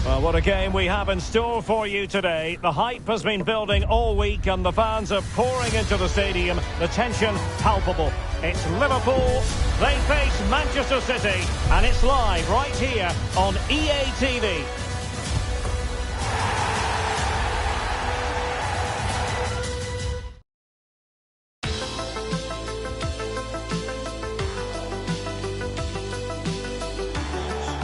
Well, what a game we have in store for you today. The hype has been building all week and the fans are pouring into the stadium. The tension palpable. It's Liverpool. They face Manchester City. And it's live right here on EA TV.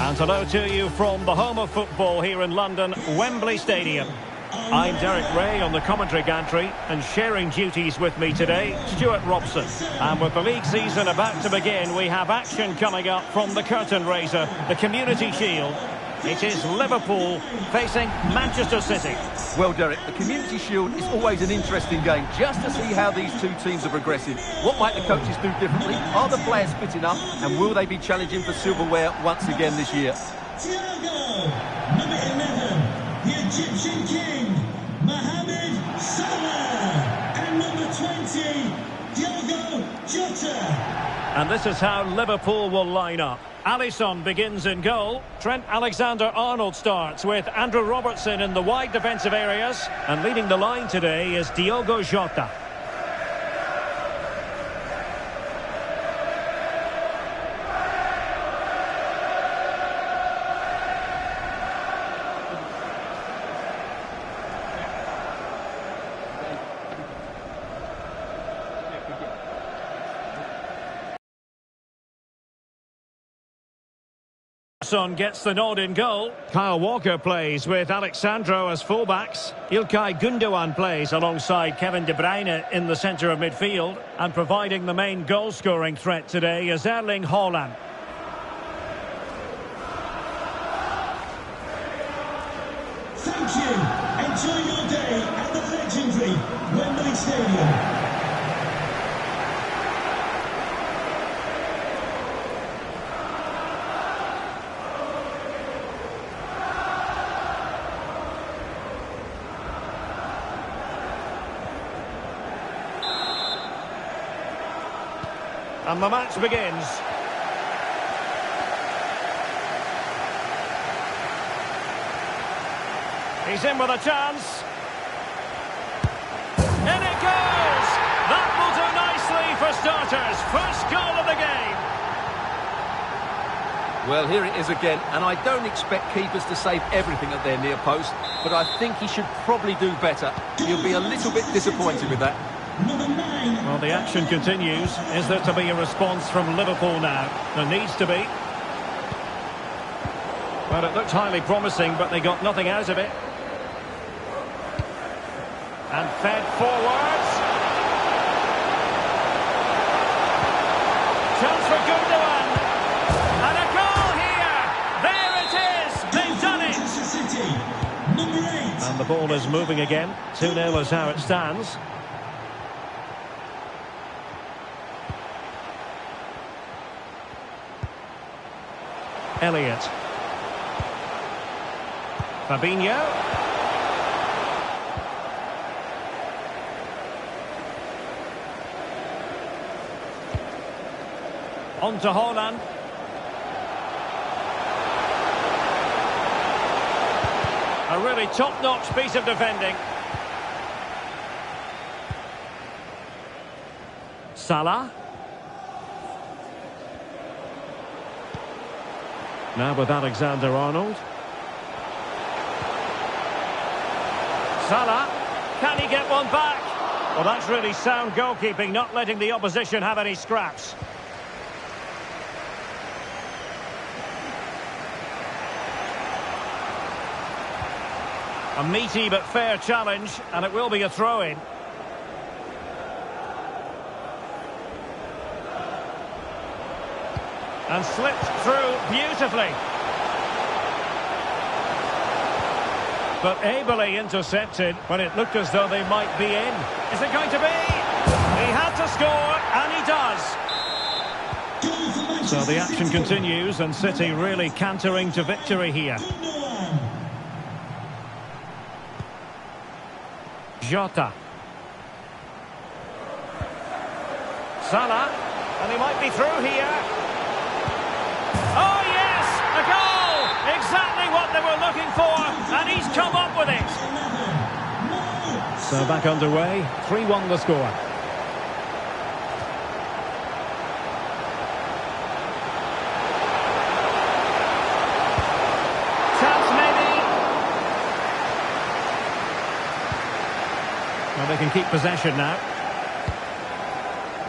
And hello to you from the home of football here in London, Wembley Stadium. I'm Derek Ray on the commentary gantry, and sharing duties with me today, Stuart Robson. And with the league season about to begin, we have action coming up from the curtain raiser, the Community Shield. It is Liverpool facing Manchester City. Well, Derek, the Community Shield is always an interesting game, just to see how these two teams are progressing. What might the coaches do differently? Are the players fit enough? And will they be challenging for silverware once again this year? Thiago, number 11, the Egyptian King, Mohamed Salah, and number 20, Diogo Jota. And this is how Liverpool will line up. Alisson begins in goal. Trent Alexander-Arnold starts with Andrew Robertson in the wide defensive areas. And leading the line today is Diogo Jota. Gets the nod in goal. Kyle Walker plays with Alexandro as fullbacks. Ilkay Gundogan plays alongside Kevin De Bruyne in the centre of midfield. And providing the main goal-scoring threat today is Erling Haaland. Thank you. Enjoy your day at the legendary Wembley Stadium. And the match begins. He's in with a chance. In it goes! That will do nicely for starters. First goal of the game. Well, here it is again, and I don't expect keepers to save everything at their near post, but I think he should probably do better. He'll be a little bit disappointed with that. Well, the action continues. Is there to be a response from Liverpool now? There needs to be. Well, it looked highly promising, but they got nothing out of it. And fed forwards. Chance for Gundogan. And a goal here. There it is. They've done it. City, number 8. And the ball is moving again. 2-0 is how it stands. Elliott. Fabinho. On to Haaland. A really top-notch piece of defending. Salah. Now with Alexander-Arnold. Salah. Can he get one back? Well, that's really sound goalkeeping, not letting the opposition have any scraps. A meaty but fair challenge, and it will be a throw-in. And slipped through beautifully. But ably intercepted when it looked as though they might be in. Is it going to be? He had to score, and he does. So the action continues, and City really cantering to victory here. Jota. Salah, and he might be through here. Oh yes, a goal! Exactly what they were looking for, and he's come up with it. So back underway, 3-1 the score. Well, they can keep possession now.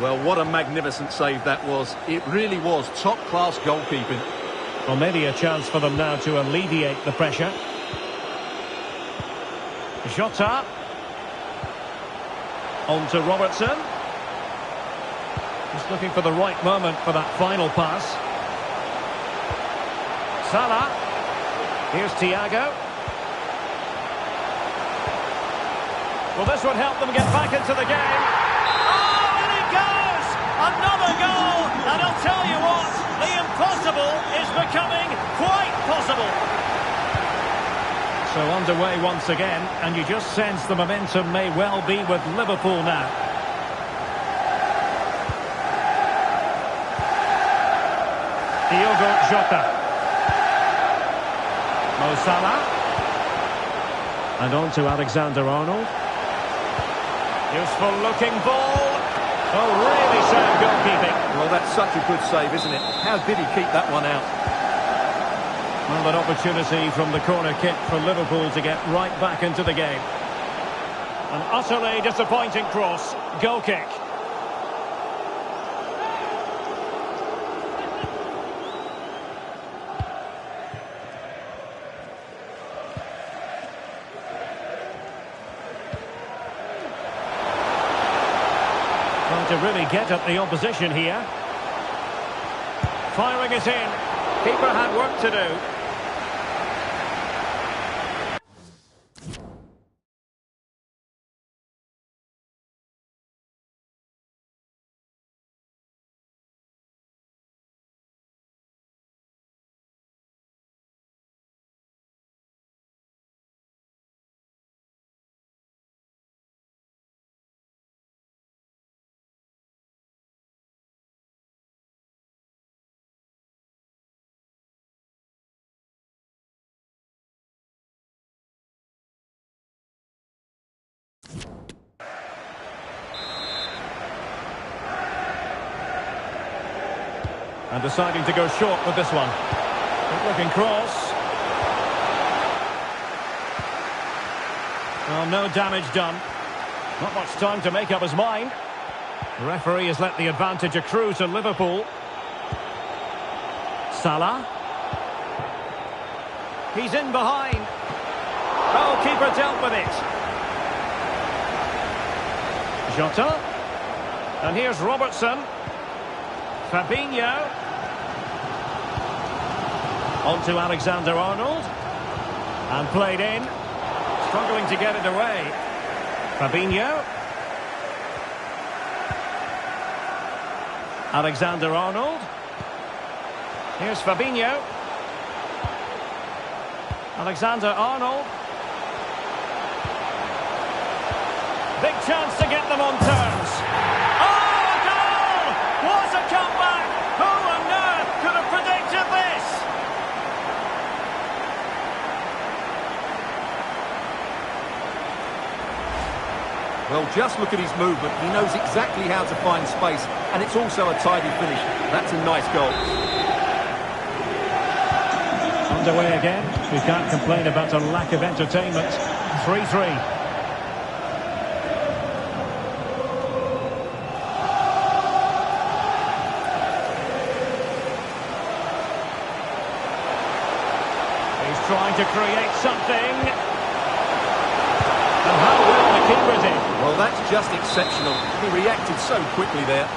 Well, what a magnificent save that was. It really was top-class goalkeeping. Well, maybe a chance for them now to alleviate the pressure. Jota. On to Robertson. Just looking for the right moment for that final pass. Salah. Here's Thiago. Well, this would help them get back into the game. Oh, and it goes! Another goal! And I'll tell you what, the impossible is becoming quite possible. So underway once again, and you just sense the momentum may well be with Liverpool now. Diogo Jota. Mo Salah. And on to Alexander-Arnold. Useful looking ball. Oh, really sound goalkeeping. Well, that's such a good save, isn't it? How did he keep that one out? Well, an opportunity from the corner kick for Liverpool to get right back into the game. An utterly disappointing cross. Goal kick. Trying to really get at the opposition here. Firing it in. Keeper had work to do. And deciding to go short with this one. Good looking cross. Well, no damage done. Not much time to make up his mind. The referee has let the advantage accrue to Liverpool. Salah. He's in behind. Oh, keeper dealt with it. Jota. And here's Robertson. Fabinho. On to Alexander-Arnold. And played in. Struggling to get it away. Fabinho. Alexander-Arnold. Here's Fabinho. Alexander-Arnold. Big chance to get them on terms. Oh, a goal! What a comeback! Who Well, just look at his movement. He knows exactly how to find space, and it's also a tidy finish. That's a nice goal. Underway again. We can't complain about a lack of entertainment. 3-3. He's trying to create something. And how well the keeper did. Well, that's just exceptional. He reacted so quickly there.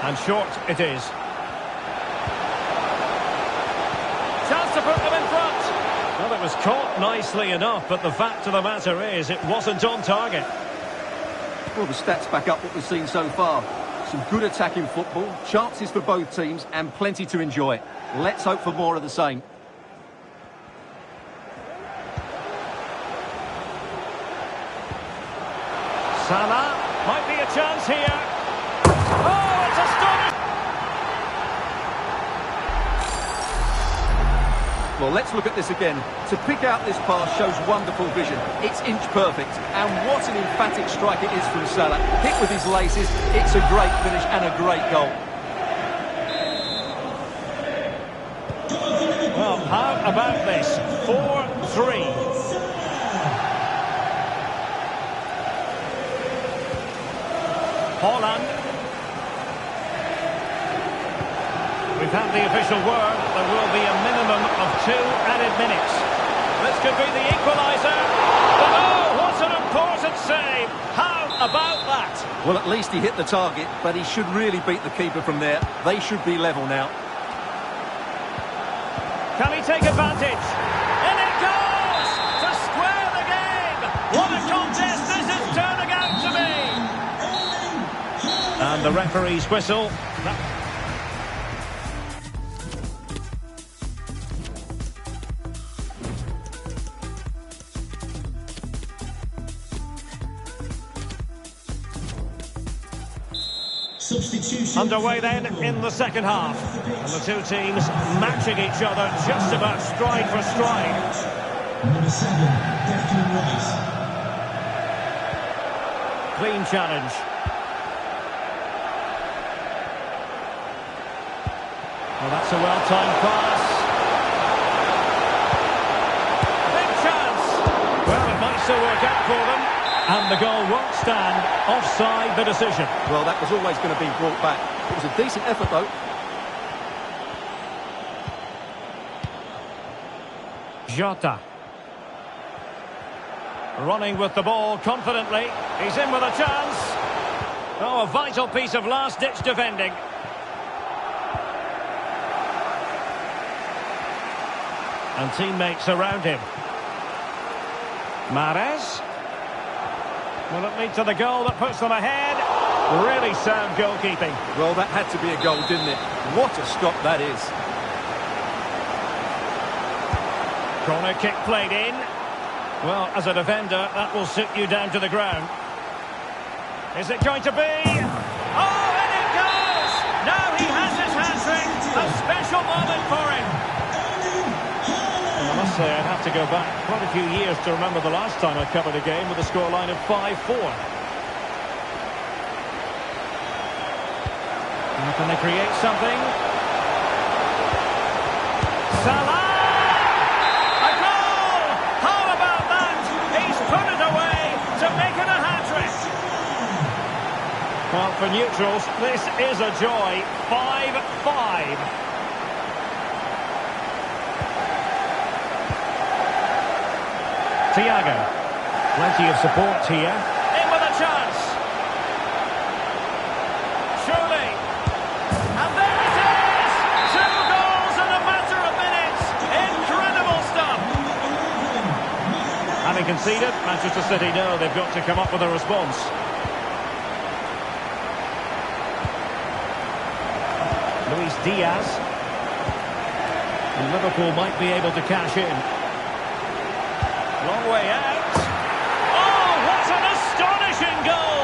And short it is. Chance to put them in front. Well, it was caught nicely enough, but the fact of the matter is it wasn't on target. Well, the stats back up what we've seen so far. Some good attacking football, chances for both teams, and plenty to enjoy. Let's hope for more of the same. Salah, might be a chance here. Oh, it's astonishing! Well, let's look at this again. To pick out this pass shows wonderful vision. It's inch perfect. And what an emphatic strike it is from Salah. Hit with his laces. It's a great finish and a great goal. Well, how about this? 4-3. Holland. We've had the official word. There will be a minimum of 2 added minutes. This could be the equaliser. But oh, what an important save. How about that? Well, at least he hit the target, but he should really beat the keeper from there. They should be level now. Can he take advantage? In it goes! To square the game! What a contest this is turning out to be! And the referee's whistle. Substitution. Underway then in the second half. And the two teams matching each other just about stride for stride. Number 7, Declan Rice. Clean challenge. Well, that's a well-timed pass. Big chance. Well, it might still work out for them. And the goal won't stand. Offside the decision. Well, that was always going to be brought back. It was a decent effort, though. Jota. Running with the ball confidently. He's in with a chance. Oh, a vital piece of last-ditch defending. And teammates around him. Mahrez. Will it lead to the goal that puts them ahead? Really sound goalkeeping. Well, that had to be a goal, didn't it? What a stop that is. Corner kick played in. Well, as a defender, that will sit you down to the ground. Is it going to be? Oh, and it goes! Now he has his hat-trick. A special moment for him. I must say, I'd have to go back quite a few years to remember the last time I covered a game with a scoreline of 5-4. Now can they create something? Salah! A goal! How about that? He's put it away to make it a hat-trick. Well, for neutrals, this is a joy. 5-5. Thiago. Plenty of support here. In with a chance. Surely. And there it is! 2 goals in a matter of minutes. Incredible stuff. Having conceded, Manchester City know they've got to come up with a response. Luis Diaz. And Liverpool might be able to cash in. Long way out. Oh, what an astonishing goal!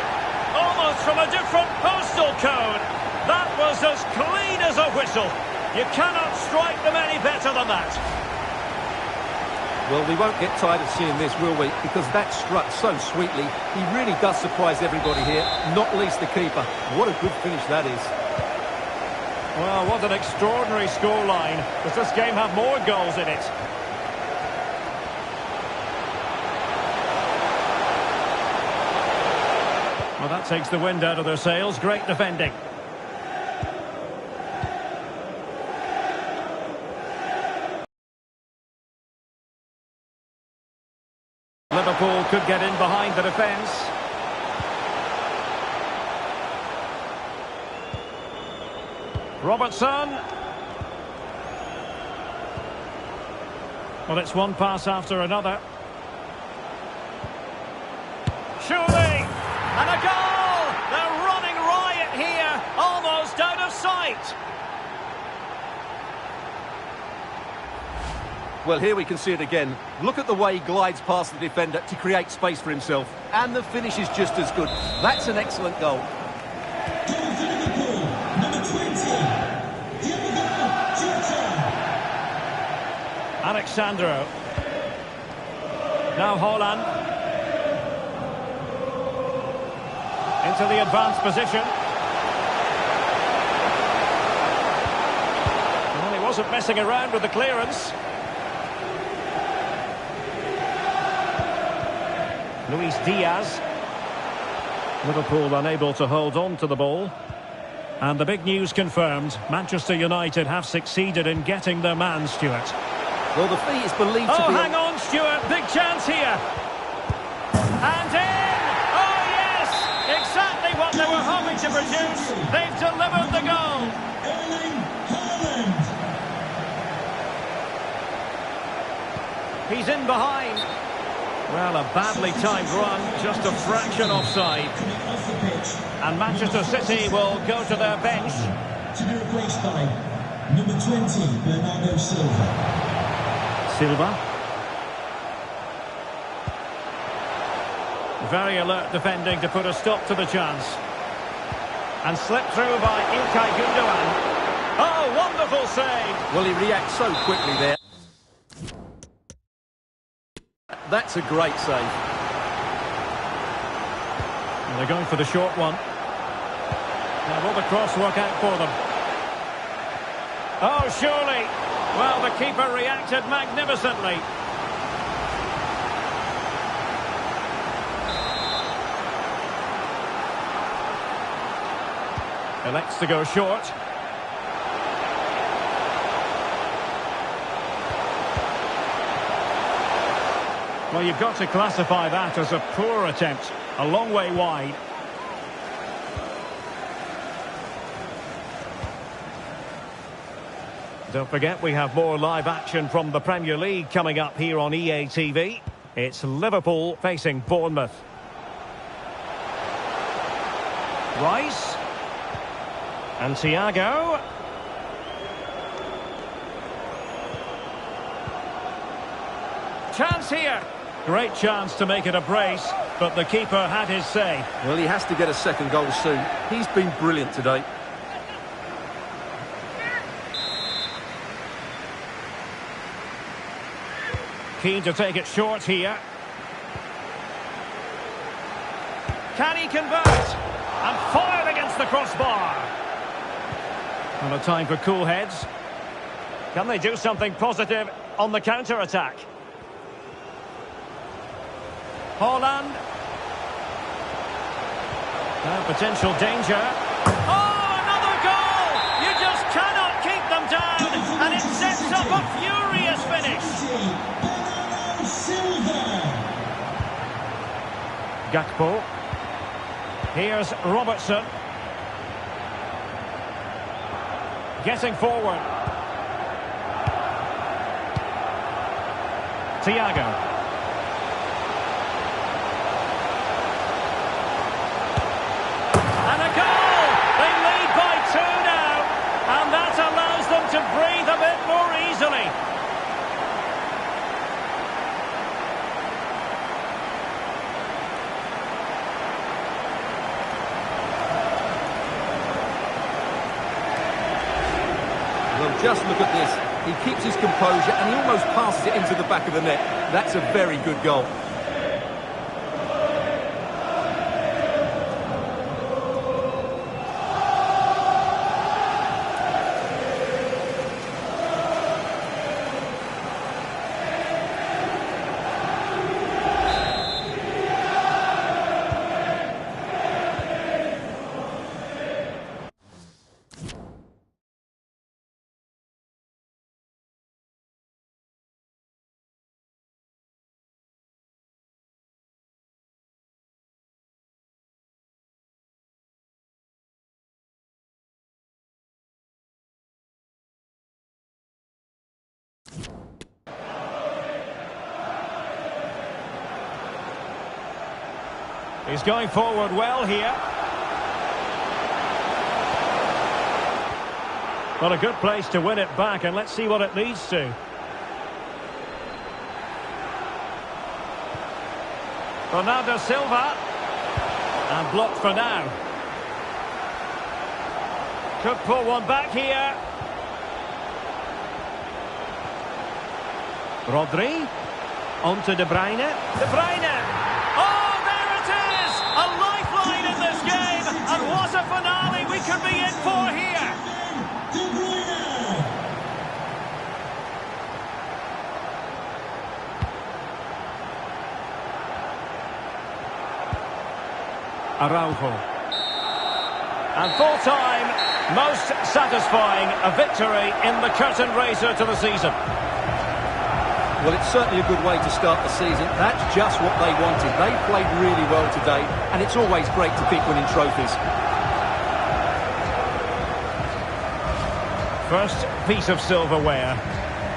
Almost from a different postal code. That was as clean as a whistle. You cannot strike them any better than that. Well, we won't get tired of seeing this, will we? Because that struck so sweetly. He really does surprise everybody here, not least the keeper. What a good finish that is. Well, what an extraordinary scoreline. Does this game have more goals in it? Well, that takes the wind out of their sails. Great defending. Liverpool could get in behind the defence. Robertson. Well, it's one pass after another. Surely! And a goal! They're running riot here, almost out of sight. Well, here we can see it again. Look at the way he glides past the defender to create space for himself. And the finish is just as good. That's an excellent goal. Goal for Liverpool, number 20. Alexandro. Now Haaland. Into the advanced position. Well, he wasn't messing around with the clearance. Luis Diaz. Liverpool unable to hold on to the ball. And the big news confirmed. Manchester United have succeeded in getting their man, Stuart. Well, the fee is believed to be... Oh, hang on, Stuart. Big chance here. And in! Oh, yes! Exactly what they were hoping to produce. They've delivered the goal. Erling Haaland. He's in behind. Well, a badly timed run, just a fraction offside. Off the pitch. And Manchester City will go to their bench. To be replaced by number 20, Bernardo Silva. Silva. Very alert defending to put a stop to the chance. And slipped through by Ilkay Gundogan. Oh, wonderful save! Well, he reacts so quickly there. That's a great save. And they're going for the short one. Now will the cross work out for them? Oh, surely! Well, the keeper reacted magnificently. Elects to go short. Well, you've got to classify that as a poor attempt. A long way wide. Don't forget, we have more live action from the Premier League coming up here on EA TV. It's Liverpool facing Bournemouth. Rice. And Thiago. Chance here. Great chance to make it a brace, but the keeper had his say. Well, he has to get a second goal soon. He's been brilliant today. Keen to take it short here. Can he convert? And fired against the crossbar. And a time for cool heads. Can they do something positive on the counter-attack? Haaland. Potential danger. Oh, another goal! You just cannot keep them down. And it sets up a furious finish. Gakpo. Here's Robertson. Getting forward. Thiago. And a goal! They lead by 2 now. And that allows them to breathe a bit more easily. Well, just look at this. He keeps his composure and he almost passes it into the back of the net. That's a very good goal. He's going forward well here. Well, a good place to win it back, and let's see what it leads to. Bernardo Silva. And blocked for now. Could pull one back here. Rodri. On to De Bruyne. De Bruyne! Oh, there it is! A lifeline in this game! And what a finale we could be in for here! De Bruyne. Araujo. And full time, most satisfying, a victory in the curtain raiser to the season. Well, it's certainly a good way to start the season. That's just what they wanted. They played really well today, and it's always great to keep winning trophies. First piece of silverware,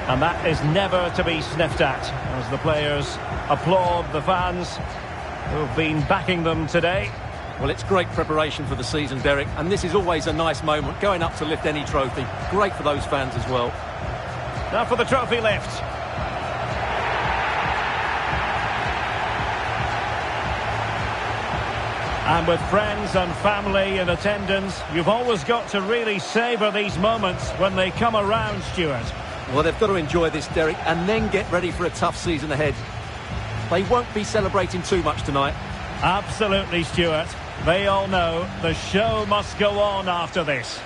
and that is never to be sniffed at, as the players applaud the fans who've been backing them today. Well, it's great preparation for the season, Derek, and this is always a nice moment, going up to lift any trophy. Great for those fans as well. Now for the trophy lift. And with friends and family in attendance, you've always got to really savour these moments when they come around, Stuart. Well, they've got to enjoy this, Derek, and then get ready for a tough season ahead. They won't be celebrating too much tonight. Absolutely, Stuart. They all know the show must go on after this.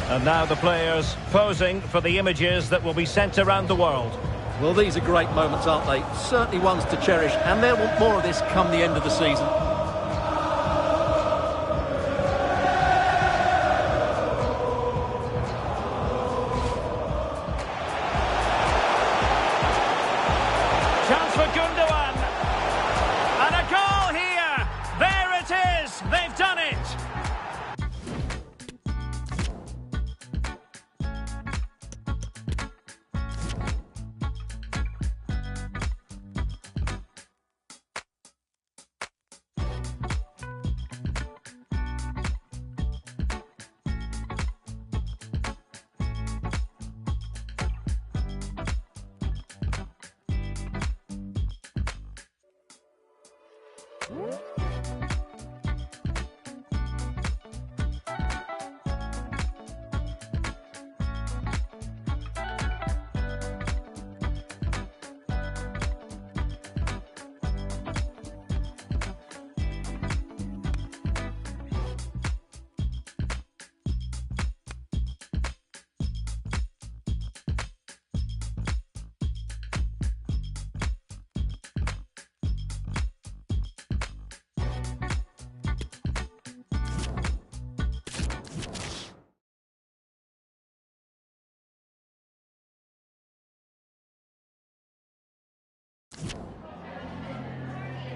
And now the players posing for the images that will be sent around the world. Well, these are great moments, aren't they? Certainly ones to cherish, and they'll want more of this come the end of the season. Chance for Gundogan. And a goal here. There it is. They've done it.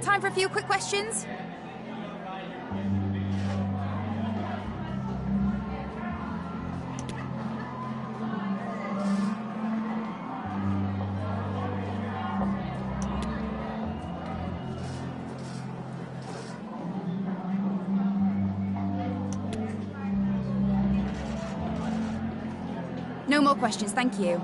Time for a few quick questions. No more questions, thank you.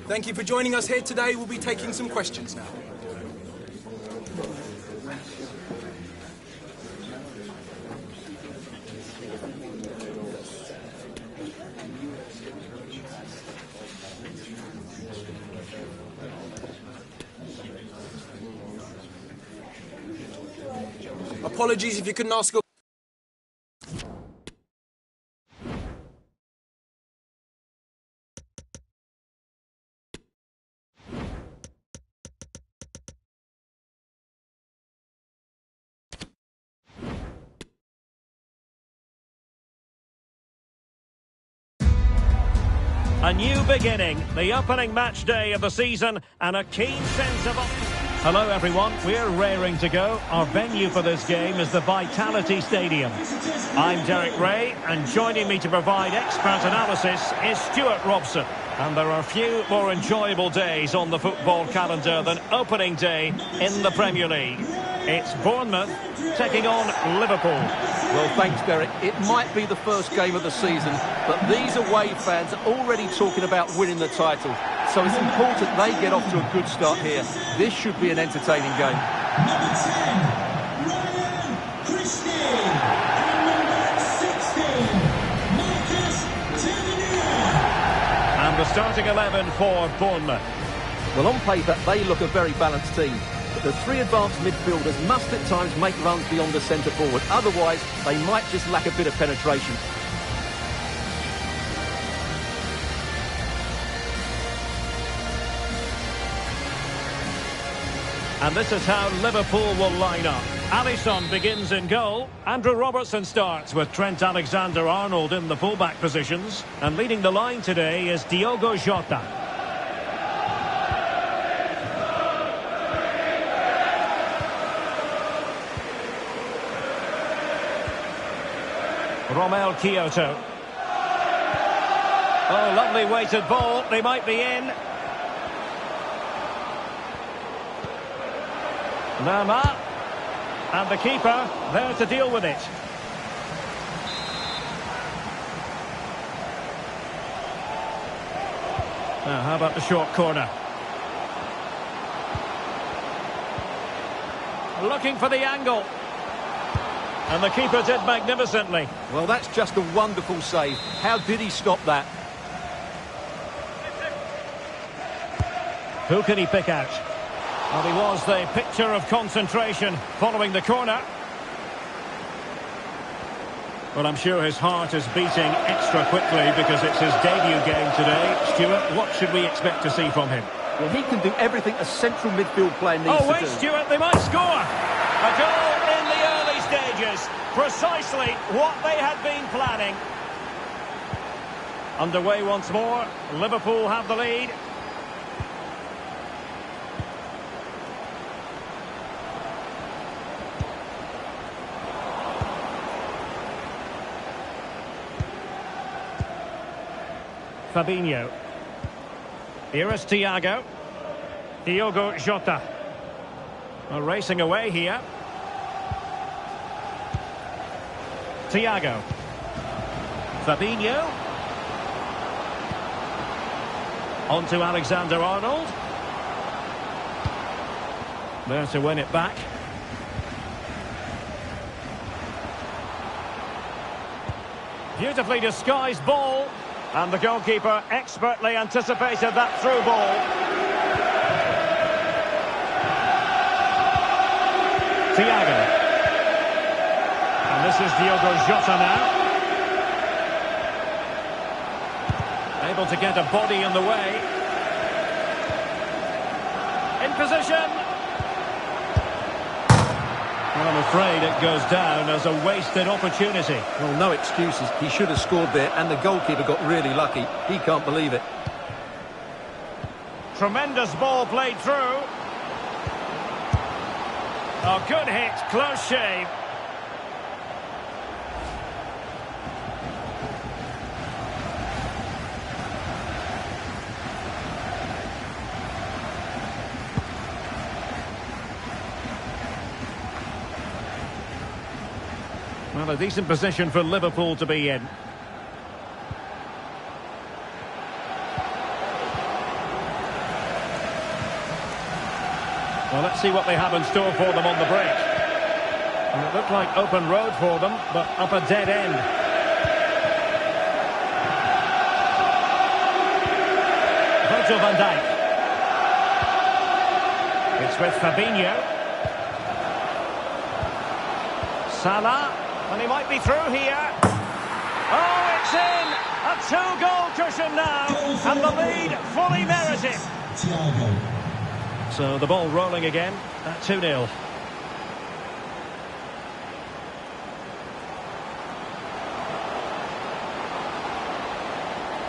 Thank you for joining us here today. We'll be taking some questions now. Apologies if you couldn't ask a... A new beginning, the opening match day of the season, and a keen sense of... Hello everyone, we're raring to go. Our venue for this game is the Vitality Stadium. I'm Derek Ray, and joining me to provide expert analysis is Stuart Robson. And there are few more enjoyable days on the football calendar than opening day in the Premier League. It's Bournemouth taking on Liverpool. Well, thanks, Derek. It might be the first game of the season, but these away fans are already talking about winning the title. So it's important they get off to a good start here. This should be an entertaining game. Number 10, Ryan Christie. And number 16, Marcus Tavernier. And the starting 11 for Bournemouth. Well, on paper, they look a very balanced team. But the three advanced midfielders must at times make runs beyond the centre forward. Otherwise, they might just lack a bit of penetration. And this is how Liverpool will line up. Alisson begins in goal. Andrew Robertson starts with Trent Alexander-Arnold in the fullback positions. And leading the line today is Diogo Jota. Romel Kyoto. Oh, lovely weighted ball. They might be in. Nama. And the keeper there to deal with it. Now, how about the short corner? Looking for the angle. And the keeper did magnificently. Well, that's just a wonderful save. How did he stop that? Who can he pick out? Well, he was the picture of concentration following the corner. Well, I'm sure his heart is beating extra quickly because it's his debut game today. Stuart, what should we expect to see from him? Well, he can do everything a central midfield player needs to do. Oh, wait, Stuart, they might score. A goal in the early stages. Precisely what they had been planning. Underway once more. Liverpool have the lead. Fabinho. Here is Thiago. Diogo Jota. Racing away here. Thiago. Fabinho. On to Alexander-Arnold. There to win it back. Beautifully disguised ball. And the goalkeeper expertly anticipated that through ball. Thiago. And this is Diogo Jota now. Able to get a body in the way. In position. Well, I'm afraid it goes down as a wasted opportunity. Well, no excuses. He should have scored there, and the goalkeeper got really lucky. He can't believe it. Tremendous ball played through. Oh, good hit, close shave. Well, a decent position for Liverpool to be in. Well, let's see what they have in store for them on the break. And it looked like open road for them, but up a dead end. Virgil van Dijk. It's with Fabinho. Salah, and he might be through here. Oh, it's in! A two-goal cushion now, and the lead fully merited. So the ball rolling again at 2-0.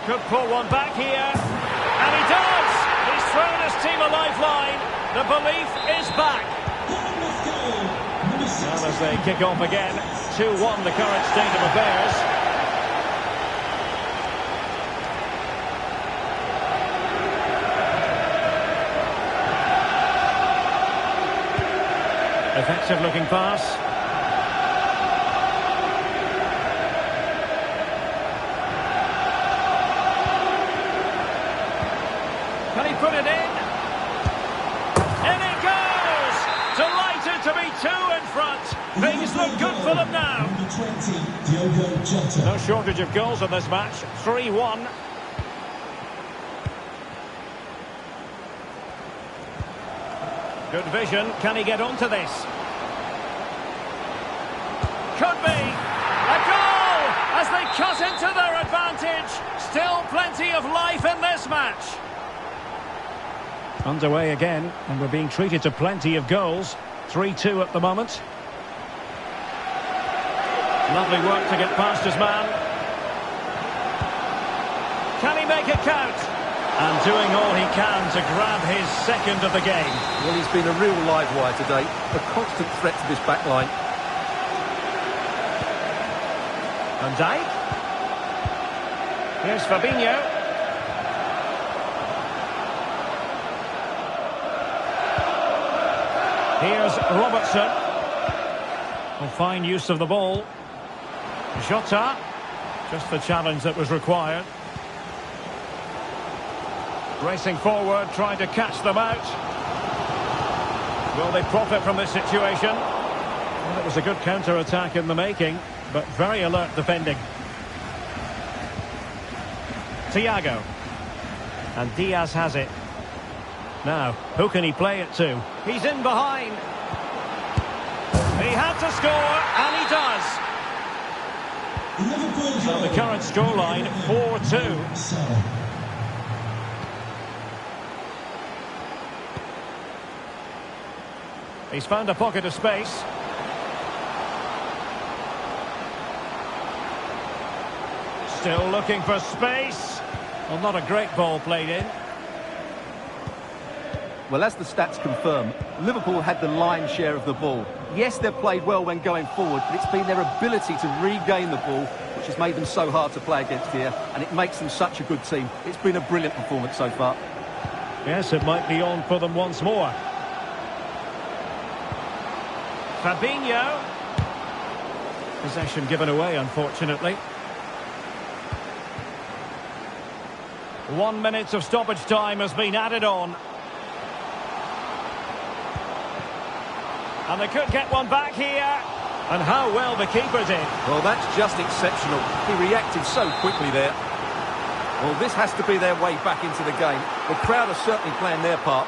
Could pull one back here, and he does! He's thrown his team a lifeline. The belief is back. Well, as they kick off again, 2-1 the current state of affairs. Effective looking pass. Can he put it in? In it goes! Delighted to be two in front. Things look good for them now. No shortage of goals in this match. 3-1. Good vision. Can he get onto this? Could be. A goal! As they cut into their advantage. Still plenty of life in this match. Underway again, and we're being treated to plenty of goals. 3-2 at the moment. Lovely work to get past his man. Can he make it count? And doing all he can to grab his second of the game. Well, he's been a real live wire today. A constant threat to this back line. Van Dijk. Here's Fabinho. Here's Robertson. Well, fine use of the ball. Jota. Just the challenge that was required. Racing forward, trying to catch them out. Will they profit from this situation? Well, it was a good counter-attack in the making, but very alert defending. Thiago. And Diaz has it. Now, who can he play it to? He's in behind. He had to score, and he does. So the current scoreline, 4-2. He's found a pocket of space. Still looking for space. Well, not a great ball played in. Well, as the stats confirm, Liverpool had the lion's share of the ball. Yes, they've played well when going forward, but it's been their ability to regain the ball which has made them so hard to play against here, and it makes them such a good team. It's been a brilliant performance so far. Yes, it might be on for them once more. Fabinho. Possession given away, unfortunately. 1 minute of stoppage time has been added on. And they could get one back here. And how well the keeper did. Well, that's just exceptional. He reacted so quickly there. Well, this has to be their way back into the game. The crowd are certainly playing their part.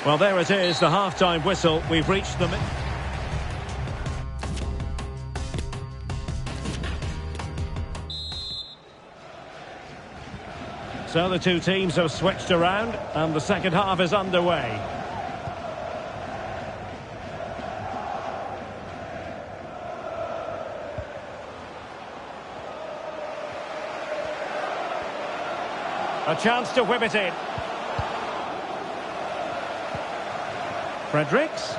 Well, there it is, the half-time whistle. We've reached the... So the two teams have switched around, and the second half is underway. A chance to whip it in. Fredericks.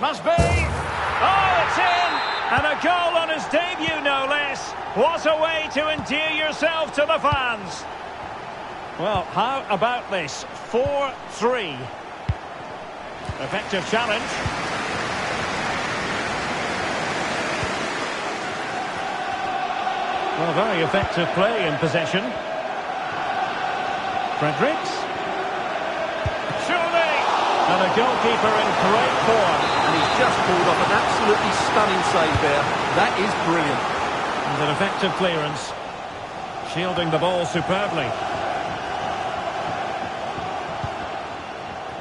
Must be. Oh, it's in! And a goal on his debut, no less. What a way to endear yourself to the fans. Well, how about this? 4-3. Effective challenge. Well, very effective play in possession. Fredericks. Surely! And a goalkeeper in great form. And he's just pulled off an absolutely stunning save there. That is brilliant. And an effective clearance. Shielding the ball superbly.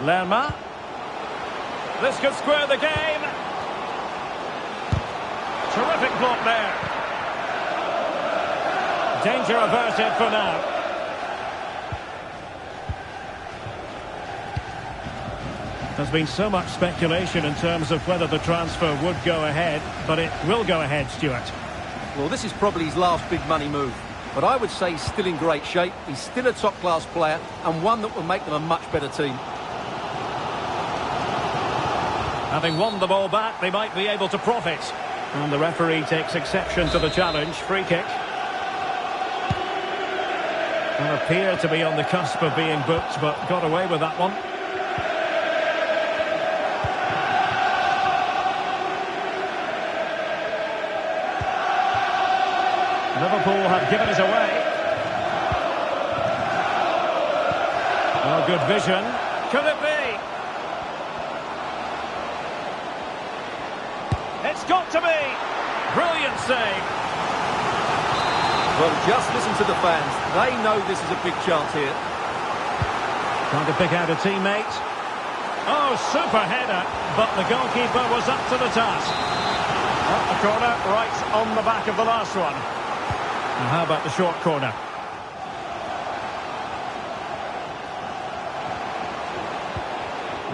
Lerma. This could square the game. Terrific block there. Danger averted for now. There's been so much speculation in terms of whether the transfer would go ahead, but it will go ahead, Stuart. Well, this is probably his last big money move. But I would say he's still in great shape. He's still a top-class player and one that will make them a much better team. Having won the ball back, they might be able to profit. And the referee takes exception to the challenge. Free kick. Well, appeared to be on the cusp of being booked, but got away with that one. Liverpool have given it away. Oh, good vision. Could it be? It's got to be. Brilliant save. Well, just listen to the fans. They know this is a big chance here. Trying to pick out a teammate. Oh, super header, but the goalkeeper was up to the task. Up the corner, right on the back of the last one. And how about the short corner?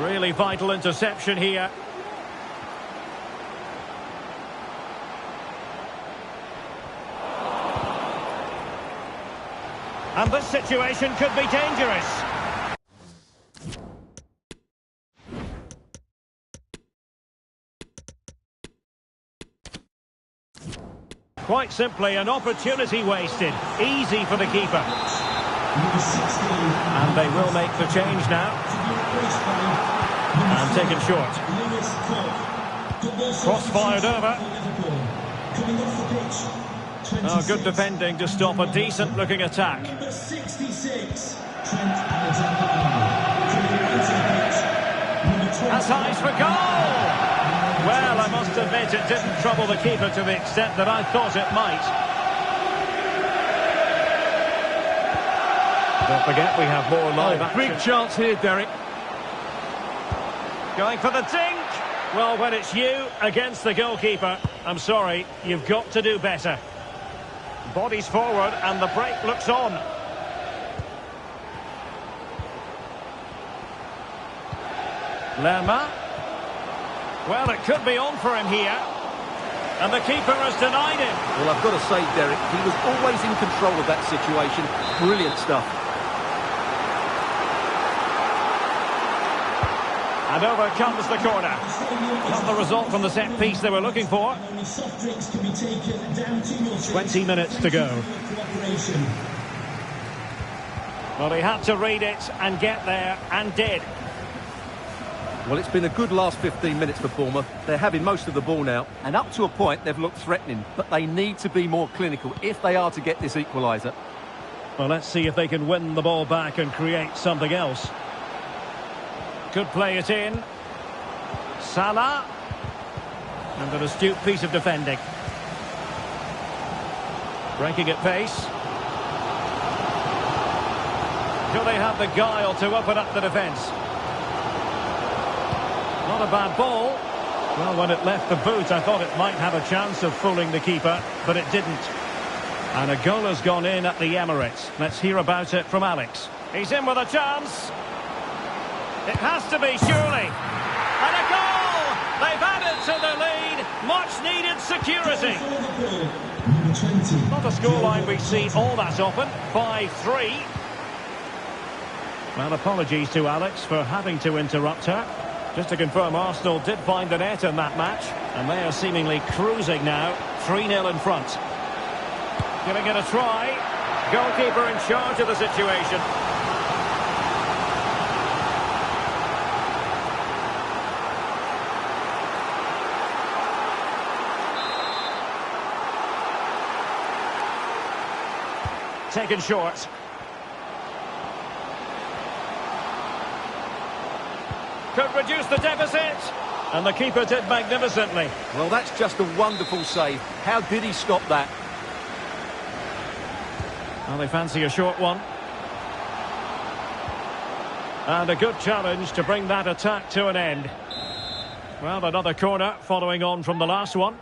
Really vital interception here. And this situation could be dangerous. Quite simply, an opportunity wasted. Easy for the keeper. And they will make the change now. And taken short. Cross fired over. Oh, good defending to stop a decent-looking attack. That's eyes for goal! Well, I must admit it didn't trouble the keeper to the extent that I thought it might. Don't forget we have more live action. Big chance here, Derek. Going for the dink. Well, when it's you against the goalkeeper, I'm sorry, you've got to do better. Bodies forward and the break looks on. Lerma. Well, it could be on for him here. And the keeper has denied him. Well, I've got to say, Derek, he was always in control of that situation. Brilliant stuff. And over comes the corner. Not the result from the set piece they were looking for. 20 minutes to go. Well, he had to read it and get there, and did. Well, it's been a good last 15 minutes for Bournemouth. They're having most of the ball now, and up to a point they've looked threatening, but they need to be more clinical if they are to get this equaliser. Well, let's see if they can win the ball back and create something else. Could play it in. Salah. And an astute piece of defending. Breaking at pace. Do they have the guile to open up the defence? Not a bad ball. Well, when it left the boot, I thought it might have a chance of fooling the keeper, but it didn't. And a goal has gone in at the Emirates. Let's hear about it from Alex. He's in with a chance. It has to be, surely. And a goal! They've added to the lead. Much needed security. Not a scoreline we see all that often. 5-3. Well, apologies to Alex for having to interrupt her. Just to confirm, Arsenal did find the net in that match. And they are seemingly cruising now. 3-0 in front. Giving it a try. Goalkeeper in charge of the situation. taken short. Could reduce the deficit. And the keeper did magnificently. Well, that's just a wonderful save. How did he stop that? Well, they fancy a short one. And a good challenge to bring that attack to an end. Well, another corner following on from the last one.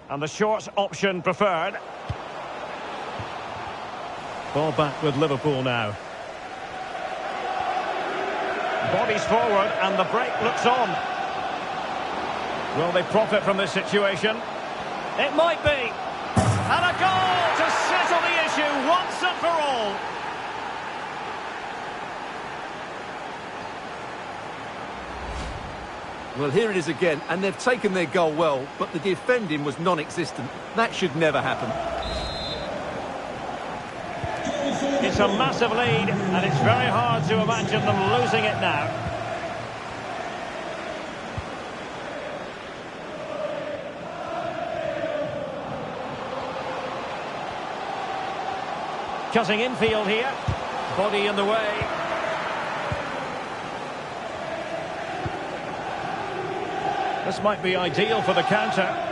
And the short option preferred. Ball back with Liverpool now. Bodies forward and the break looks on. Will they profit from this situation? It might be. And a goal to settle the issue once and for all. Well, here it is again, and they've taken their goal well, but the defending was non-existent. That should never happen. It's a massive lead, and it's very hard to imagine them losing it now. Cutting infield here. Body in the way. This might be ideal for the counter.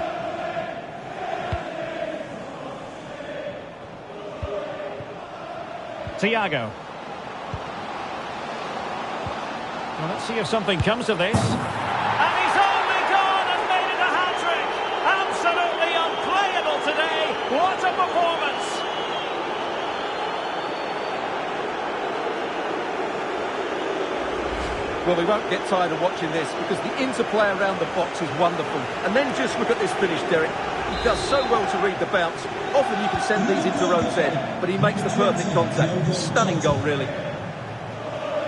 Thiago. Well, let's see if something comes of this. And he's only gone and made it a hat-trick. Absolutely unplayable today. What a performance. Well, we won't get tired of watching this because the interplay around the box is wonderful. And then just look at this finish, Derek. He does so well to read the bounce. Often you can send these into Rhodes' head, but he makes the perfect contact. Stunning goal, really.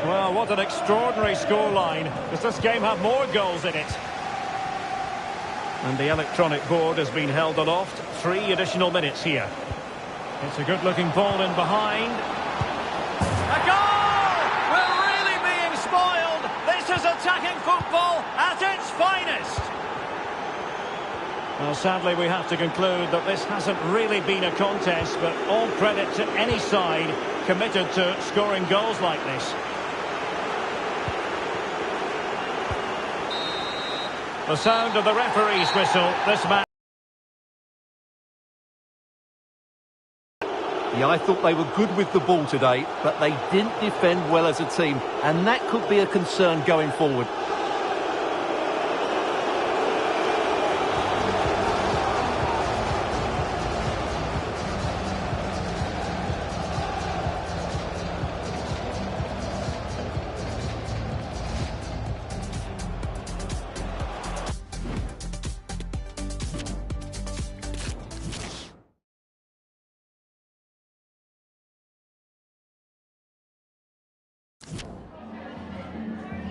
Well, what an extraordinary scoreline. Does this game have more goals in it? And the electronic board has been held aloft. 3 additional minutes here. It's a good-looking ball in behind. A goal! We're really being spoiled. This is attacking football at its finest. Well, sadly, we have to conclude that this hasn't really been a contest, but all credit to any side committed to scoring goals like this. The sound of the referee's whistle, this match. Yeah, I thought they were good with the ball today, but they didn't defend well as a team, and that could be a concern going forward.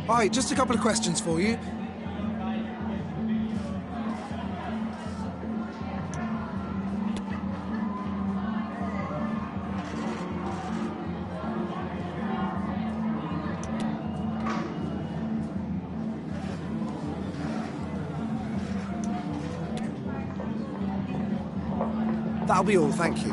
Hi, just a couple of questions for you. That'll be all, thank you.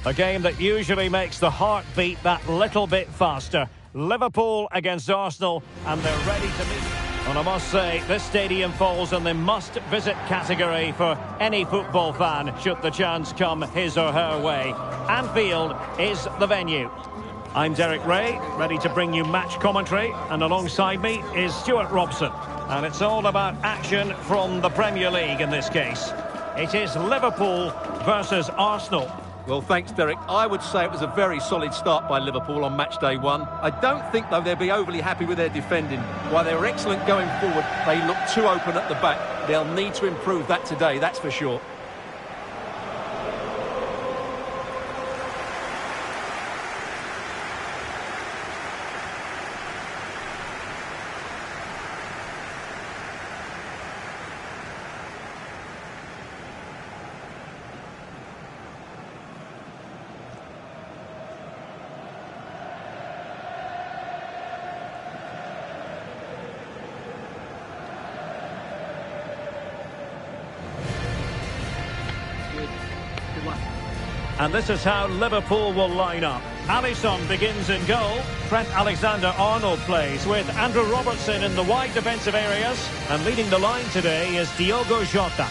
A game that usually makes the heart beat that little bit faster. Liverpool against Arsenal, and they're ready to meet. And I must say, this stadium falls in the must-visit category for any football fan, should the chance come his or her way. Anfield is the venue. I'm Derek Ray, ready to bring you match commentary, and alongside me is Stuart Robson. And it's all about action from the Premier League in this case. It is Liverpool versus Arsenal. Well, thanks, Derek. I would say it was a very solid start by Liverpool on match day one. I don't think, though, they'll be overly happy with their defending. While they were excellent going forward, they looked too open at the back. They'll need to improve that today, that's for sure. And this is how Liverpool will line up. Alisson begins in goal. Trent Alexander-Arnold plays with Andrew Robertson in the wide defensive areas. And leading the line today is Diogo Jota.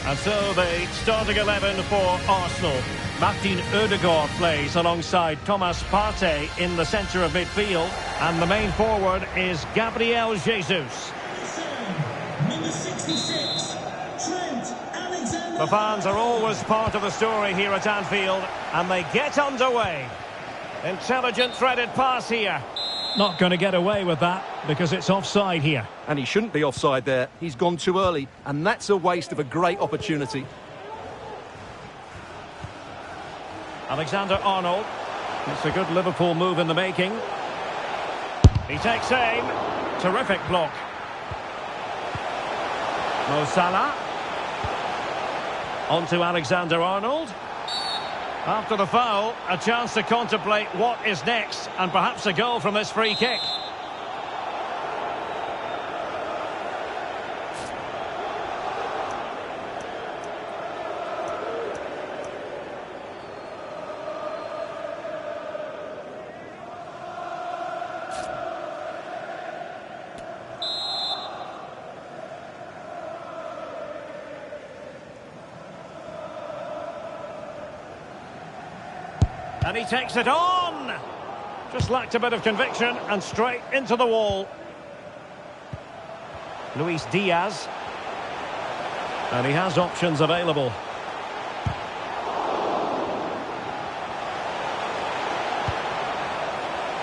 And so the starting 11 for Arsenal. Martin Ødegaard plays alongside Thomas Partey in the centre of midfield. And the main forward is Gabriel Jesus. Number 66, Trent Alexander. The fans are always part of the story here at Anfield, and they get underway. Intelligent threaded pass here. Not going to get away with that because it's offside here. And he shouldn't be offside there. He's gone too early, and that's a waste of a great opportunity. Alexander-Arnold. It's a good Liverpool move in the making. He takes aim. Terrific block. Mo Salah. On to Alexander-Arnold. After the foul, a chance to contemplate what is next, and perhaps a goal from this free kick. And he takes it on! Just lacked a bit of conviction and straight into the wall. Luis Diaz. And he has options available.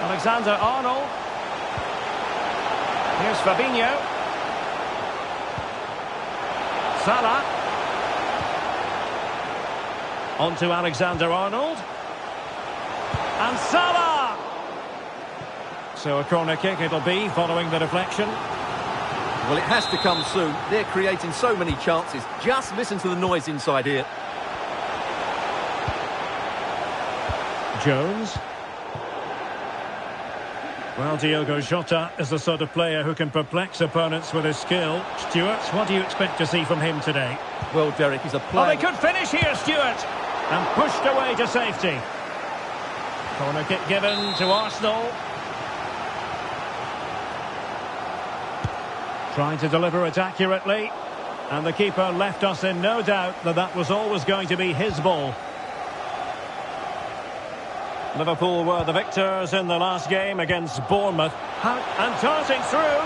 Alexander-Arnold. Here's Fabinho. Salah. On to Alexander-Arnold. And Salah! So a corner kick it'll be following the deflection. Well, it has to come soon. They're creating so many chances. Just listen to the noise inside here. Jones. Well, Diogo Jota is the sort of player who can perplex opponents with his skill. Stuart, what do you expect to see from him today? Well, Derek, he's a Oh, player... they could finish here, Stuart! And pushed away to safety. Corner kick given to Arsenal. Trying to deliver it accurately. And the keeper left us in no doubt that that was always going to be his ball. Liverpool were the victors in the last game against Bournemouth. And darting through.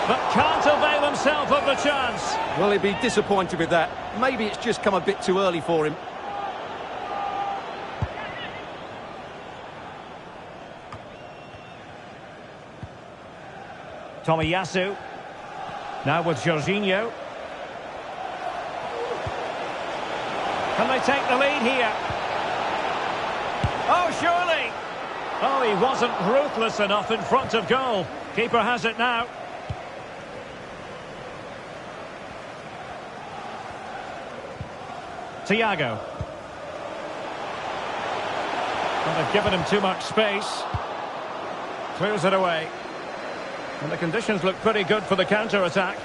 But can't avail himself of the chance. Well, he'd be disappointed with that. Maybe it's just come a bit too early for him. Tomiyasu. Now with Jorginho. Can they take the lead here? Oh, surely! Oh, he wasn't ruthless enough in front of goal. Keeper has it now. Thiago. Well, they've given him too much space. Clears it away. And the conditions look pretty good for the counter-attack.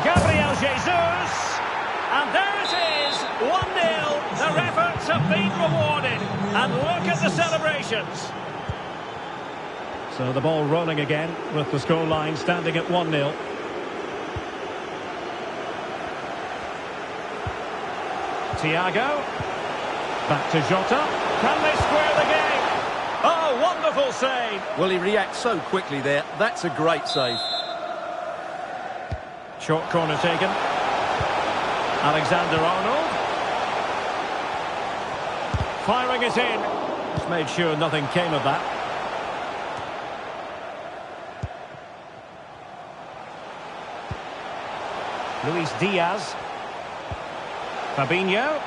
Gabriel Jesus! And there it is, 1-0. Their efforts have been rewarded. And look at the celebrations. So the ball rolling again with the scoreline standing at 1-0. Thiago. Back to Jota. Can they square the game? Oh, wonderful save. Well, he reacts so quickly there. That's a great save. Short corner taken. Alexander-Arnold. Firing it in. Just made sure nothing came of that. Luis Diaz. Fabinho.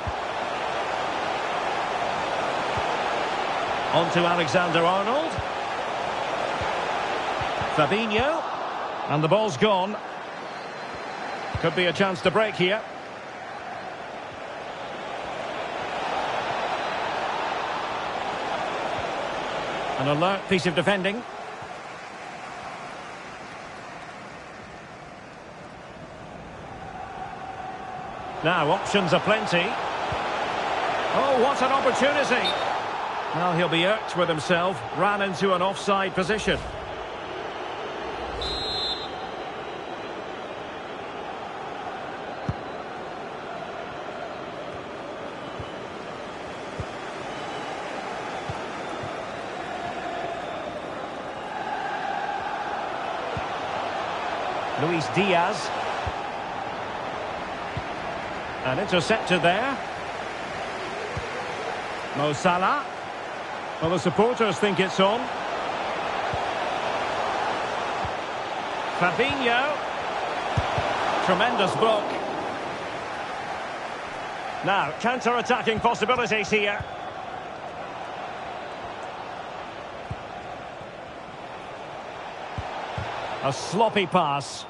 On to Alexander-Arnold. Fabinho. And the ball's gone. Could be a chance to break here. An alert piece of defending. Now, options are plenty. Oh, what an opportunity. Well, he'll be irked with himself. Ran into an offside position. Luis Diaz. And intercepted there. Mo Salah. Well, the supporters think it's on. Fabinho. Tremendous block. Now, counter-attacking possibilities here. A sloppy pass.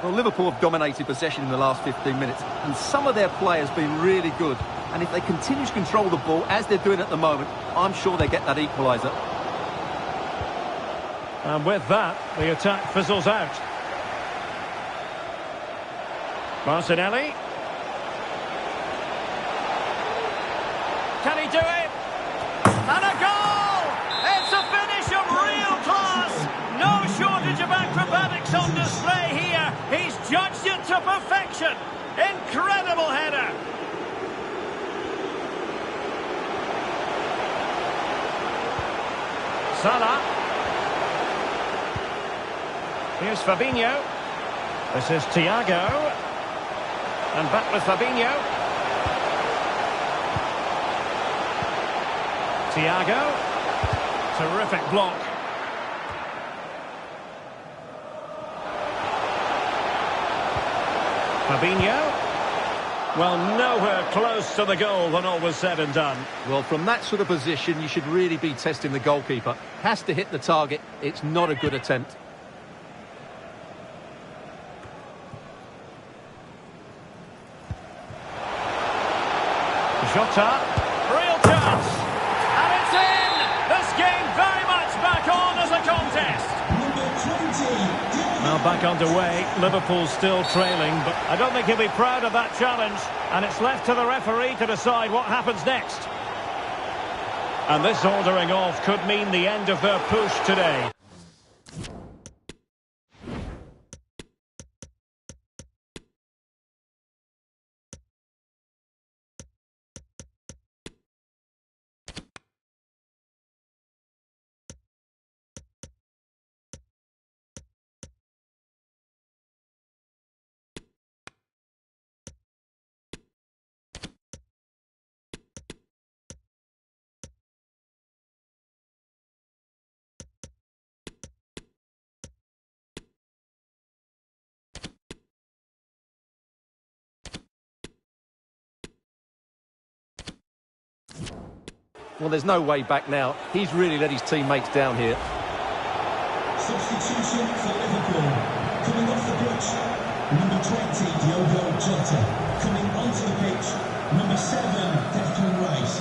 Well, Liverpool have dominated possession in the last 15 minutes, and some of their players have been really good. And if they continue to control the ball, as they're doing at the moment, I'm sure they get that equaliser. And with that, the attack fizzles out. Martinelli. Can he do it? And a goal! judged it to perfection. Incredible header. Salah. Here's Fabinho. This is Thiago. And back with Fabinho. Thiago. Terrific block. Fabinho. Well, nowhere close to the goal when all was said and done. Well, from that sort of position, you should really be testing the goalkeeper. Has to hit the target. It's not a good attempt. Jota, real chance, and it's in! This game very much back on as a contest. Now back underway, Liverpool still trailing, but I don't think he'll be proud of that challenge, and it's left to the referee to decide what happens next. And this ordering off could mean the end of their push today. Well, there's no way back now. He's really let his teammates down here. Substitution for Liverpool. Coming off the pitch, number 20, Diogo Jota. Coming onto the pitch, number 7, Declan Rice.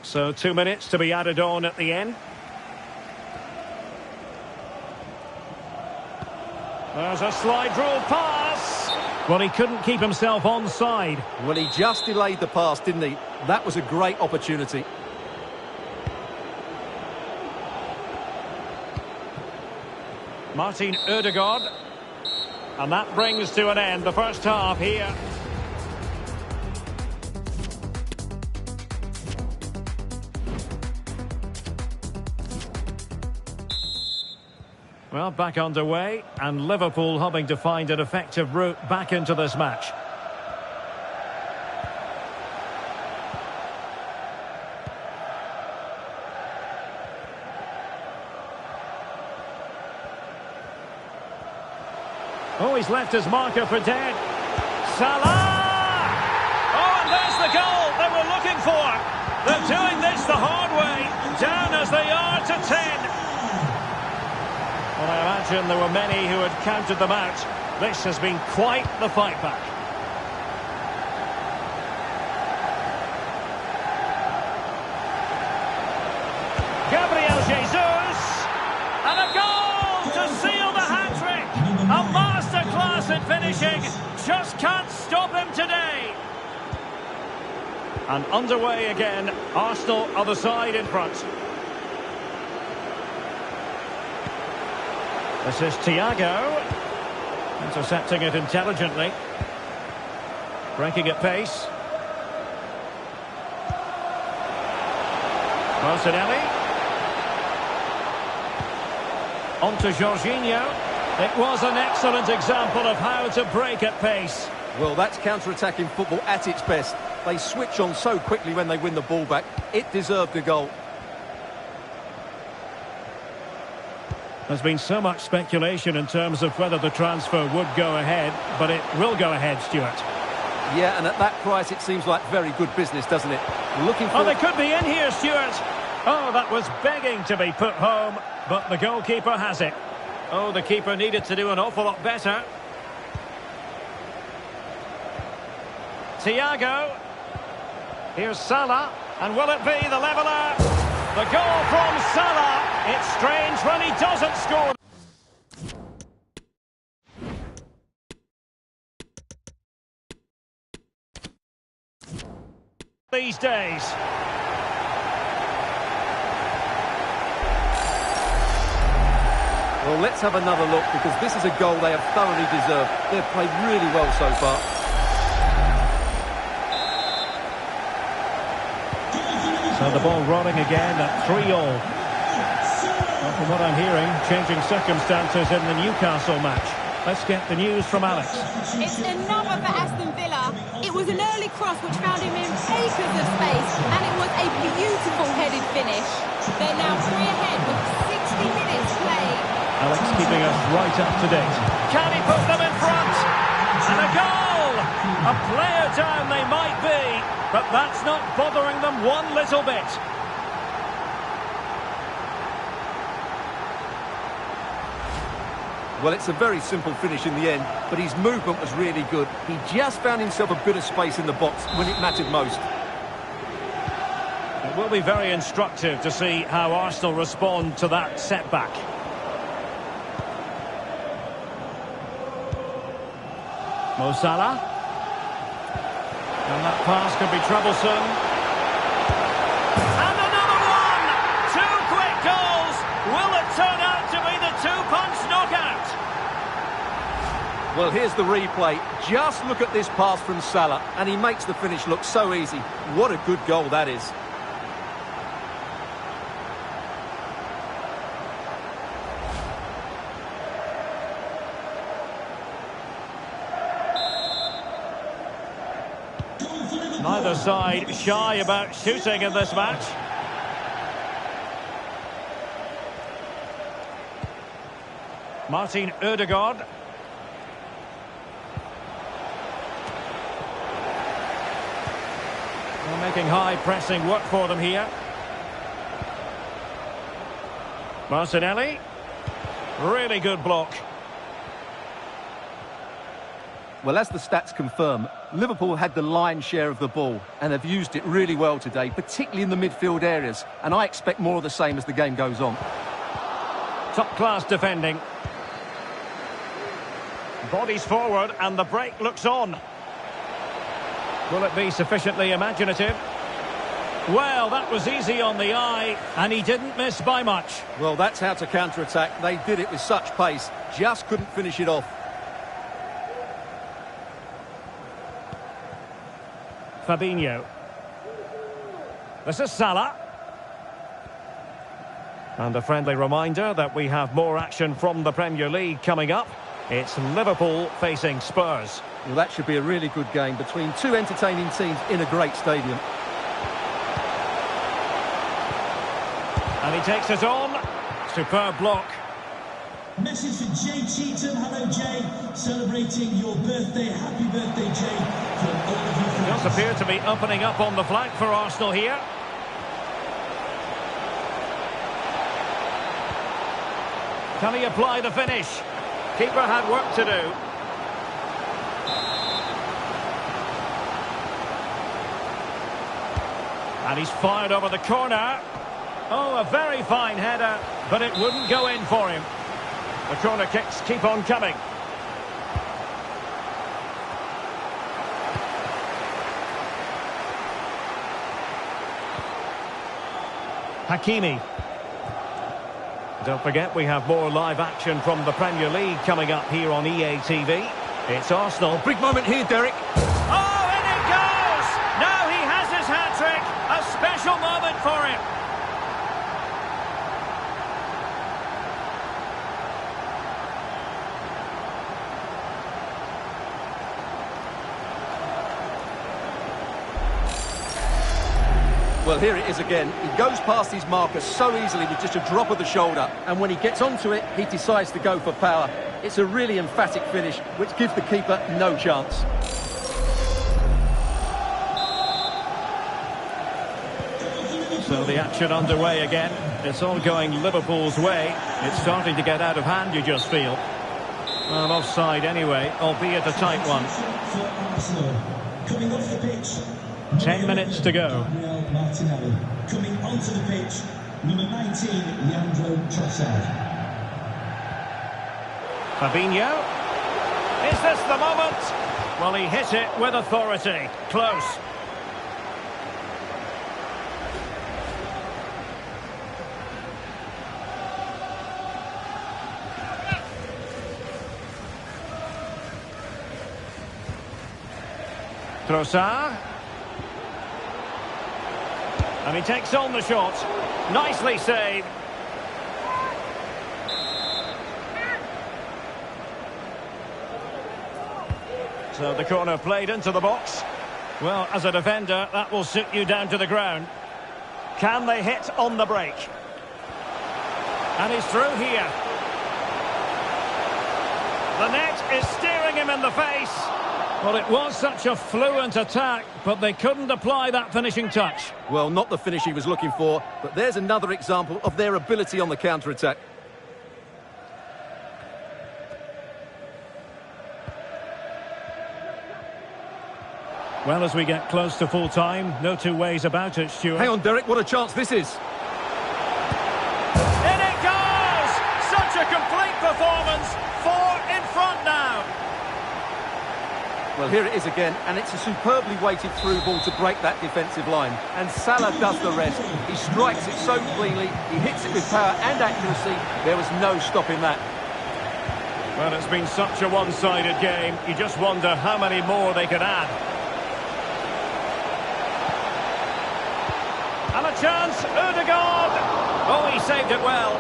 So 2 minutes to be added on at the end. There's a slide rule pass. Well, he couldn't keep himself onside. Well, he just delayed the pass, didn't he? That was a great opportunity. Martin Ødegaard. And that brings to an end the first half here. Well, back underway, and Liverpool hoping to find an effective route back into this match. Oh, he's left his marker for dead. Salah! Oh, and there's the goal they were looking for. They're doing this the hard way, down as they are to 10. Well, I imagine there were many who had counted them out. This has been quite the fight back. Gabriel Jesus! And a goal to seal the hat-trick! A masterclass in finishing. Just can't stop him today. And underway again. Arsenal other side in front. This is Thiago. Intercepting it intelligently. Breaking at pace. Martinelli. On to Jorginho. It was an excellent example of how to break at pace. Well, that's counter-attacking football at its best. They switch on so quickly when they win the ball back. It deserved a goal. There's been so much speculation in terms of whether the transfer would go ahead, but it will go ahead, Stuart. Yeah, and at that price, it seems like very good business, doesn't it? Looking for... Oh, they could be in here, Stuart. Oh, that was begging to be put home, but the goalkeeper has it. Oh, the keeper needed to do an awful lot better. Thiago. Here's Salah, and will it be the leveller? The goal from Salah. It's strange when he doesn't score. These days. Well, let's have another look, because this is a goal they have thoroughly deserved. They've played really well so far. So the ball rolling again at 3-all. Well, from what I'm hearing, changing circumstances in the Newcastle match. Let's get the news from Alex. It's another for Aston Villa. It was an early cross which found him in acres of space, and it was a beautiful headed finish. They're now 3 ahead with 60 minutes played. Alex keeping us right up to date. Can he put them in front? And a goal! A player down they might be, but that's not bothering them one little bit. Well, it's a very simple finish in the end, but his movement was really good. He just found himself a bit of space in the box when it mattered most. It will be very instructive to see how Arsenal respond to that setback. Mo Salah. And that pass could be troublesome. And another one! 2 quick goals! Will it turn out to be the 2-punch knockout? Well, here's the replay. Just look at this pass from Salah, and he makes the finish look so easy. What a good goal that is. Neither side shy about shooting in this match. Martin Ødegaard. They're making high pressing work for them here. Martinelli. Really good block. Well, as the stats confirm, Liverpool had the lion's share of the ball and have used it really well today, particularly in the midfield areas. And I expect more of the same as the game goes on. Top-class defending. Bodies forward and the break looks on. Will it be sufficiently imaginative? Well, that was easy on the eye, and he didn't miss by much. Well, that's how to counter-attack. They did it with such pace, just couldn't finish it off. Fabinho. This is Salah. And a friendly reminder that we have more action from the Premier League coming up. It's Liverpool facing Spurs. Well, that should be a really good game between two entertaining teams in a great stadium. And he takes it on. Superb block. Message for Jay Cheatham. Hello, Jay. Celebrating your birthday. Happy birthday, Jay. From all of you. Does appear to be opening up on the flank for Arsenal here. Can he apply the finish? Keeper had work to do. And he's fired over the corner. Oh, a very fine header, but it wouldn't go in for him. The corner kicks keep on coming. Hakimi. Don't forget, we have more live action from the Premier League coming up here on EA TV. It's Arsenal. Big moment here, Derek. Oh, in it goes! Now he has his hat-trick. A special moment for him. Well, here it is again. He goes past his marker so easily with just a drop of the shoulder. And when he gets onto it, he decides to go for power. It's a really emphatic finish, which gives the keeper no chance. So the action underway again. It's all going Liverpool's way. It's starting to get out of hand, you just feel. Well, offside anyway, albeit a tight one. For Arsenal. Coming off the pitch. 10 minutes to go. Martinelli. Coming onto the pitch, number 19, Leandro Trossard. Fabinho. Is this the moment? Well, he hit it with authority. Close. Trossard. And he takes on the shot. Nicely saved. So the corner played into the box. Well, as a defender, that will suit you down to the ground. Can they hit on the break? And he's through here. The net is staring him in the face. Well, it was such a fluent attack, but they couldn't apply that finishing touch. Well, not the finish he was looking for, but there's another example of their ability on the counter-attack. Well, as we get close to full time, no two ways about it, Stuart. Hang on, Derek, what a chance this is. In it goes! Such a complete performance. 4 in front now. Well, here it is again, and it's a superbly weighted through ball to break that defensive line. And Salah does the rest. He strikes it so cleanly, he hits it with power and accuracy. There was no stopping that. Well, it's been such a one-sided game. You just wonder how many more they could add. And a chance, Ødegaard! Oh, he saved it well.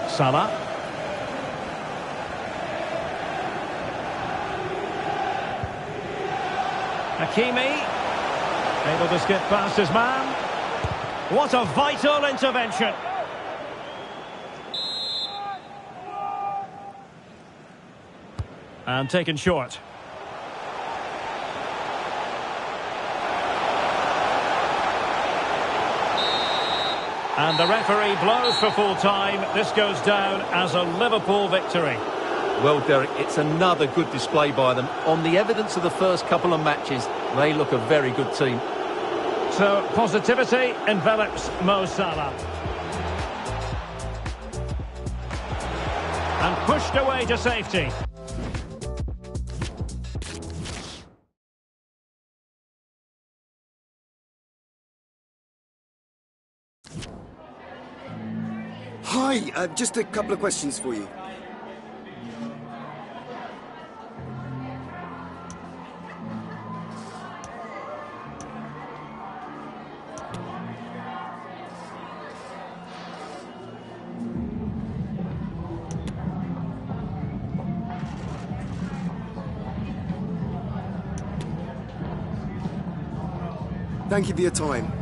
Salah. Hakimi. Able to skip past his man. What a vital intervention. And taken short. And the referee blows for full time. This goes down as a Liverpool victory. Well, Derek, it's another good display by them. On the evidence of the first couple of matches, they look a very good team. So, positivity envelops Mo Salah. And pushed away to safety. Hi, just a couple of questions for you. Thank you for your time.